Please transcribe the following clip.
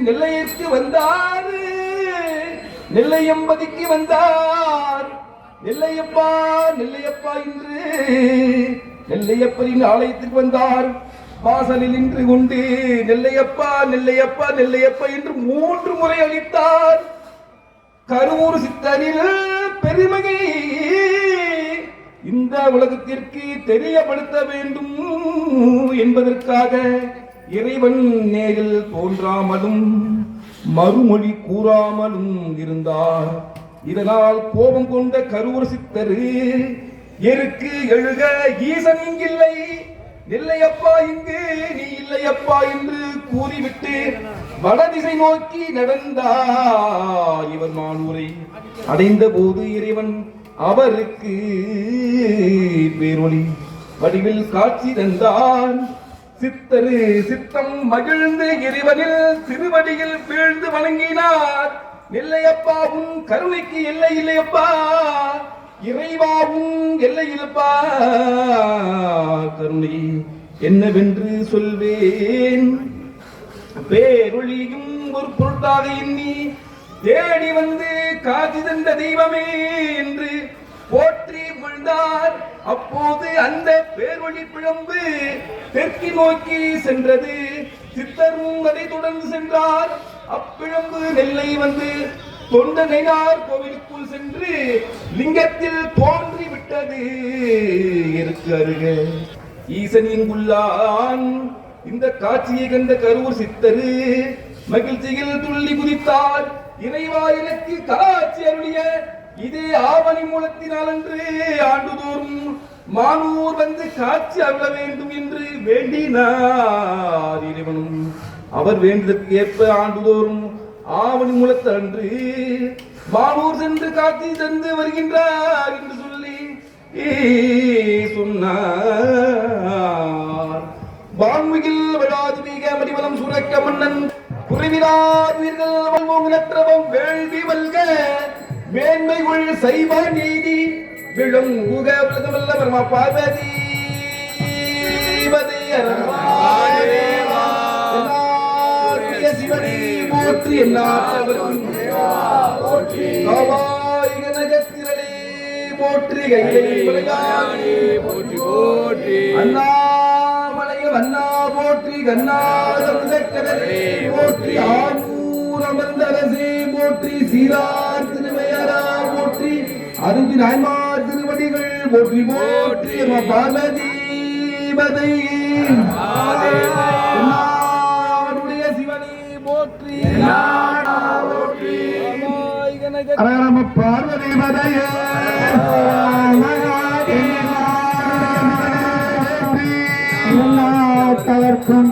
நெல்லையிற்கு வந்தார். நெல்லையம்பதிக்கு வந்தார். நெல்லையப்பா நெல்லையப்பா என்று நெல்லையப்பரின் ஆலயத்துக்கு வந்தார். வாசலில் நின்று கொண்டு நெல்லையப்பா நெல்லையப்பா நெல்லையப்பா என்று 3 முறை அளித்தார். கருவூர் சித்தரில் பெருமையை இந்த உலகத்திற்கு தெரியப்படுத்த வேண்டும் என்பதற்காக இறைவன் நேரில் தோன்றாமலும் மறுமொழி கூறாமலும் இருந்தார். இதனால் கோபம் கொண்ட கருவூர் சித்தர் எருக்கு எழுக ஈசன் இங்கில்லை, நெல்லையப்பா இங்கு நீ இல்லையப்பா என்று கூறிவிட்டு வடதிசை நோக்கி நடந்தார். இவர் மானூரை அடைந்த போது இறைவன் அவருக்கு பேரொளி வடிவில் காட்சி தந்தான். சித்தரு சித்தம் மகிழ்ந்து இறைவனில் திருவடியில் வீழ்ந்து வணங்கினார். நெல்லையப்பாவும் கருணைக்கு எல்லை இல்லையப்பா, இறைவாவும் எல்லை இல்லப்பா, கருணை என்னவென்று சொல்வேன். பேரொழியும் ஒரு பொருட்டாக எண்ணி தேடி வந்து காட்சி தந்த தெய்வமே என்று போற்றி விழுந்தார். அப்போது அந்த பேரொளி பிழம்பு தெற்கு நோக்கி சென்றது. சித்தரும் அதை தொடர்ந்து சென்றார். அப்பிழம்பு நெல்லை வந்து தொண்டனையார் கோவிலுக்குள் சென்று லிங்கத்தில் தோன்றி விட்டது. இருக்கு அருக ஈசன் இங்குள்ளான். இந்த காட்சியை கண்ட கருவூர் சித்தரு மகிழ்ச்சியில் துள்ளி குதித்தார். இறைவா எனக்கு காட்சி அருளிய இதே ஆவணி மூலத்தினால் அன்று ஆண்டுதோறும் மானூர் வந்து காட்சி அருள வேண்டும் என்று வேண்டினார். இறைவனும் அவர் வேண்டுதற்கு ஏற்ப ஆண்டுதோறும் ஆவணி மூலத்து அன்று மானூர் சென்று காட்சி தந்து வருகின்றார் என்று சொல்லி சொன்னார். வான்மிகில் விழாது மிக மடிவலம் சுரக்க மன்னன் குறைவிலார் உயிர்கள் வல்வோம் நற்றவம் வேள்வி வல்க மேன்மைகள் சைவ நீதி விளங்குக உலகமல்ல பரம பார்வதி சிவனே போற்றி நகத்திரளே போற்றி போற்றி போற்றி அண்ணாமலையும் அண்ணா போற்றி கண்ணாதே போற்றி ஆனூர் அமர்ந்தரசே போற்றி சீரார் திருமையரா போற்றி அருந்தி நாய்மார் திருவடிகள் போற்றி போற்றி பார்வதி பதை சிவனே போற்றி பார்வதி பதையே தவர்க்கும்